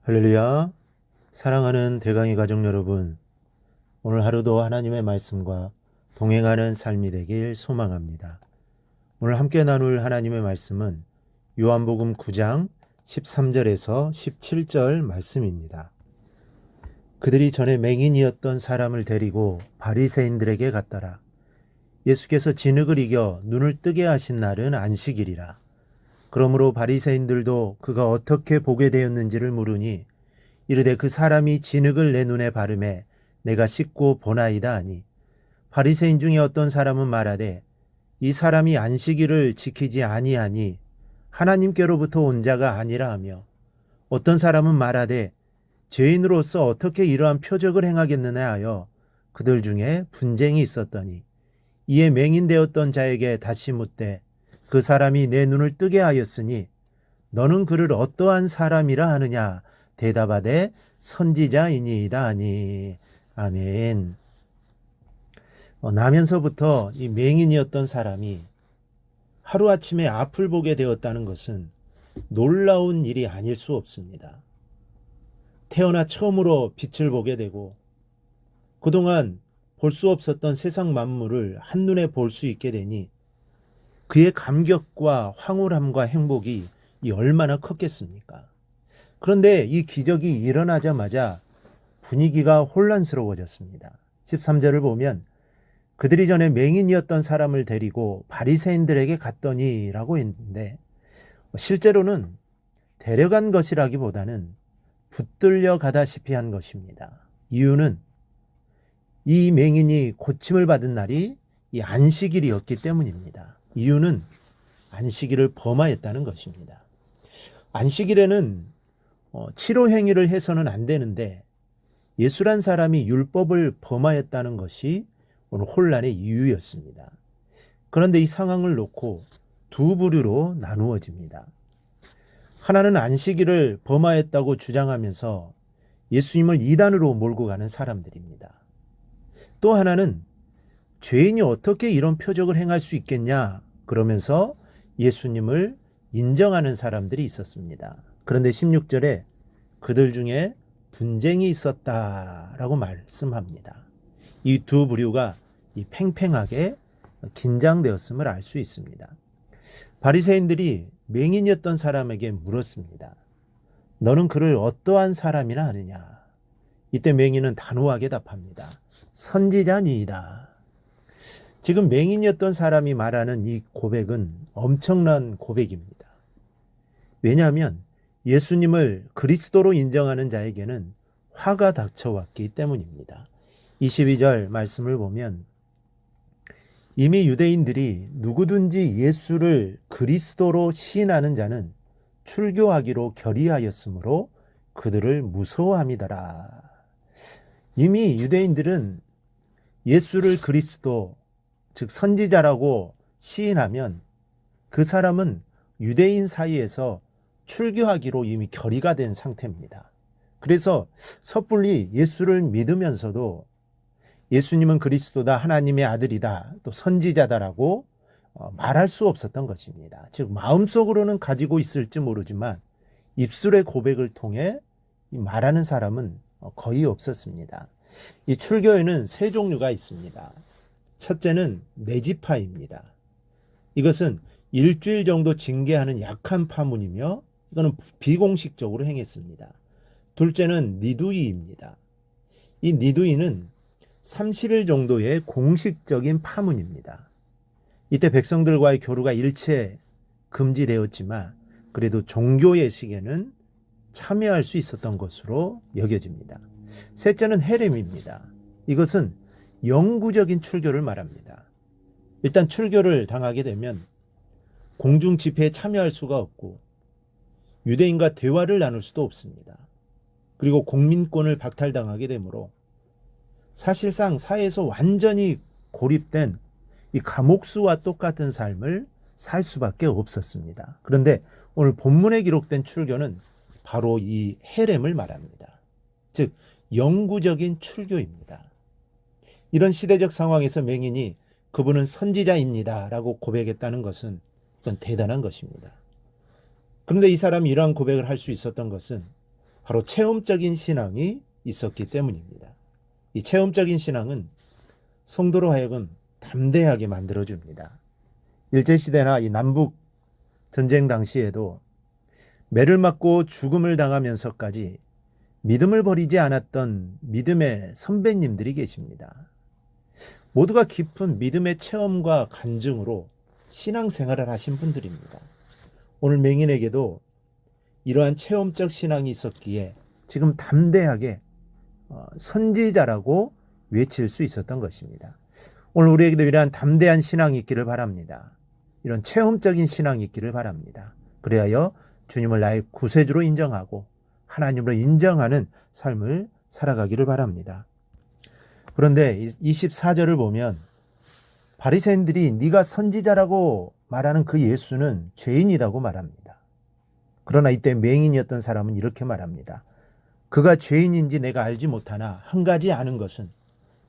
할렐루야. 사랑하는 대강의 가족 여러분, 오늘 하루도 하나님의 말씀과 동행하는 삶이 되길 소망합니다. 오늘 함께 나눌 하나님의 말씀은 요한복음 9장 13절에서 17절 말씀입니다. 그들이 전에 맹인이었던 사람을 데리고 바리새인들에게 갔더라. 예수께서 진흙을 이겨 눈을 뜨게 하신 날은 안식일이라. 그러므로 바리새인들도 그가 어떻게 보게 되었는지를 물으니 이르되 그 사람이 진흙을 내 눈에 바르매 내가 씻고 보나이다 하니, 바리새인 중에 어떤 사람은 말하되 이 사람이 안식일을 지키지 아니하니 하나님께로부터 온 자가 아니라 하며, 어떤 사람은 말하되 죄인으로서 어떻게 이러한 표적을 행하겠느냐 하여 그들 중에 분쟁이 있었더니, 이에 맹인되었던 자에게 다시 묻되 그 사람이 내 눈을 뜨게 하였으니 너는 그를 어떠한 사람이라 하느냐? 대답하되 선지자이니이다 하니. 아멘. 나면서부터 이 맹인이었던 사람이 하루아침에 앞을 보게 되었다는 것은 놀라운 일이 아닐 수 없습니다. 태어나 처음으로 빛을 보게 되고 그동안 볼 수 없었던 세상 만물을 한눈에 볼 수 있게 되니 그의 감격과 황홀함과 행복이 얼마나 컸겠습니까? 그런데 이 기적이 일어나자마자 분위기가 혼란스러워졌습니다. 13절을 보면 그들이 전에 맹인이었던 사람을 데리고 바리새인들에게 갔더니 라고 했는데, 실제로는 데려간 것이라기보다는 붙들려 가다시피 한 것입니다. 이유는 이 맹인이 고침을 받은 날이 이 안식일이었기 때문입니다. 이유는 안식일을 범하였다는 것입니다. 안식일에는 치료 행위를 해서는 안 되는데 예수란 사람이 율법을 범하였다는 것이 오늘 혼란의 이유였습니다. 그런데 이 상황을 놓고 두 부류로 나누어집니다. 하나는 안식일을 범하였다고 주장하면서 예수님을 이단으로 몰고 가는 사람들입니다. 또 하나는 죄인이 어떻게 이런 표적을 행할 수 있겠냐 그러면서 예수님을 인정하는 사람들이 있었습니다. 그런데 16절에 그들 중에 분쟁이 있었다라고 말씀합니다. 이 두 부류가 팽팽하게 긴장되었음을 알 수 있습니다. 바리새인들이 맹인이었던 사람에게 물었습니다. 너는 그를 어떠한 사람이라 하느냐? 이때 맹인은 단호하게 답합니다. 선지자니이다. 지금 맹인이었던 사람이 말하는 이 고백은 엄청난 고백입니다. 왜냐하면 예수님을 그리스도로 인정하는 자에게는 화가 닥쳐왔기 때문입니다. 22절 말씀을 보면 이미 유대인들이 누구든지 예수를 그리스도로 시인하는 자는 출교하기로 결의하였으므로 그들을 무서워함이더라. 이미 유대인들은 예수를 그리스도, 즉 선지자라고 시인하면 그 사람은 유대인 사이에서 출교하기로 이미 결의가 된 상태입니다. 그래서 섣불리 예수를 믿으면서도 예수님은 그리스도다, 하나님의 아들이다, 또 선지자다라고 말할 수 없었던 것입니다. 즉 마음속으로는 가지고 있을지 모르지만 입술의 고백을 통해 말하는 사람은 거의 없었습니다. 이 출교에는 세 종류가 있습니다. 첫째는 내지파입니다. 이것은 일주일 정도 징계하는 약한 파문이며 이거는 비공식적으로 행했습니다. 둘째는 니두이입니다. 이 니두이는 30일 정도의 공식적인 파문입니다. 이때 백성들과의 교류가 일체 금지되었지만 그래도 종교 예식에는 참여할 수 있었던 것으로 여겨집니다. 셋째는 헤렘입니다. 이것은 영구적인 출교를 말합니다. 일단 출교를 당하게 되면 공중 집회에 참여할 수가 없고 유대인과 대화를 나눌 수도 없습니다. 그리고 국민권을 박탈당하게 되므로 사실상 사회에서 완전히 고립된 이 감옥수와 똑같은 삶을 살 수밖에 없었습니다. 그런데 오늘 본문에 기록된 출교는 바로 이 헤렘을 말합니다. 즉 영구적인 출교입니다. 이런 시대적 상황에서 맹인이 그분은 선지자입니다 라고 고백했다는 것은 이건 대단한 것입니다. 그런데 이 사람이 이러한 고백을 할 수 있었던 것은 바로 체험적인 신앙이 있었기 때문입니다. 이 체험적인 신앙은 성도로 하여금 담대하게 만들어줍니다. 일제시대나 이 남북 전쟁 당시에도 매를 맞고 죽음을 당하면서까지 믿음을 버리지 않았던 믿음의 선배님들이 계십니다. 모두가 깊은 믿음의 체험과 간증으로 신앙생활을 하신 분들입니다. 오늘 맹인에게도 이러한 체험적 신앙이 있었기에 지금 담대하게 선지자라고 외칠 수 있었던 것입니다. 오늘 우리에게도 이러한 담대한 신앙이 있기를 바랍니다. 이런 체험적인 신앙이 있기를 바랍니다. 그래야 주님을 나의 구세주로 인정하고 하나님으로 인정하는 삶을 살아가기를 바랍니다. 그런데 24절을 보면 바리새인들이 네가 선지자라고 말하는 그 예수는 죄인이라고 말합니다. 그러나 이때 맹인이었던 사람은 이렇게 말합니다. 그가 죄인인지 내가 알지 못하나 한 가지 아는 것은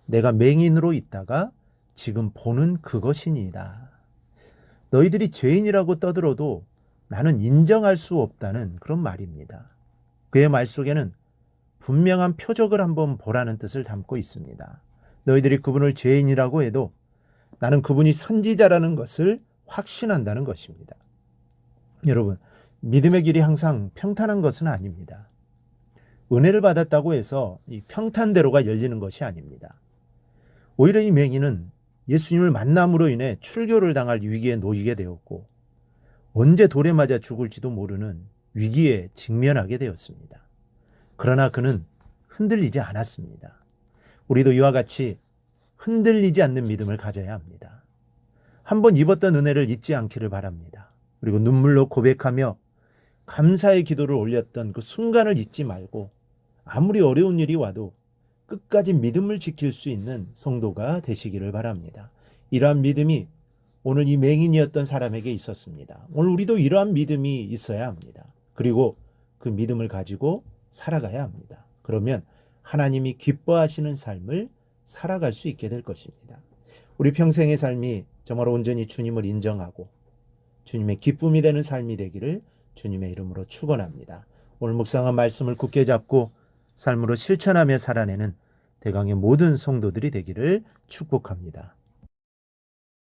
내가 맹인으로 있다가 지금 보는 그것이니이다. 너희들이 죄인이라고 떠들어도 나는 인정할 수 없다는 그런 말입니다. 그의 말 속에는 분명한 표적을 한번 보라는 뜻을 담고 있습니다. 너희들이 그분을 죄인이라고 해도 나는 그분이 선지자라는 것을 확신한다는 것입니다. 여러분, 믿음의 길이 항상 평탄한 것은 아닙니다. 은혜를 받았다고 해서 이 평탄대로가 열리는 것이 아닙니다. 오히려 이 맹인은 예수님을 만남으로 인해 출교를 당할 위기에 놓이게 되었고 언제 돌에 맞아 죽을지도 모르는 위기에 직면하게 되었습니다. 그러나 그는 흔들리지 않았습니다. 우리도 이와 같이 흔들리지 않는 믿음을 가져야 합니다. 한번 입었던 은혜를 잊지 않기를 바랍니다. 그리고 눈물로 고백하며 감사의 기도를 올렸던 그 순간을 잊지 말고 아무리 어려운 일이 와도 끝까지 믿음을 지킬 수 있는 성도가 되시기를 바랍니다. 이러한 믿음이 오늘 이 맹인이었던 사람에게 있었습니다. 오늘 우리도 이러한 믿음이 있어야 합니다. 그리고 그 믿음을 가지고 살아가야 합니다. 그러면 하나님이 기뻐하시는 삶을 살아갈 수 있게 될 것입니다. 우리 평생의 삶이 정말 온전히 주님을 인정하고 주님의 기쁨이 되는 삶이 되기를 주님의 이름으로 축원합니다. 오늘 묵상한 말씀을 굳게 잡고 삶으로 실천하며 살아내는 대강의 모든 성도들이 되기를 축복합니다.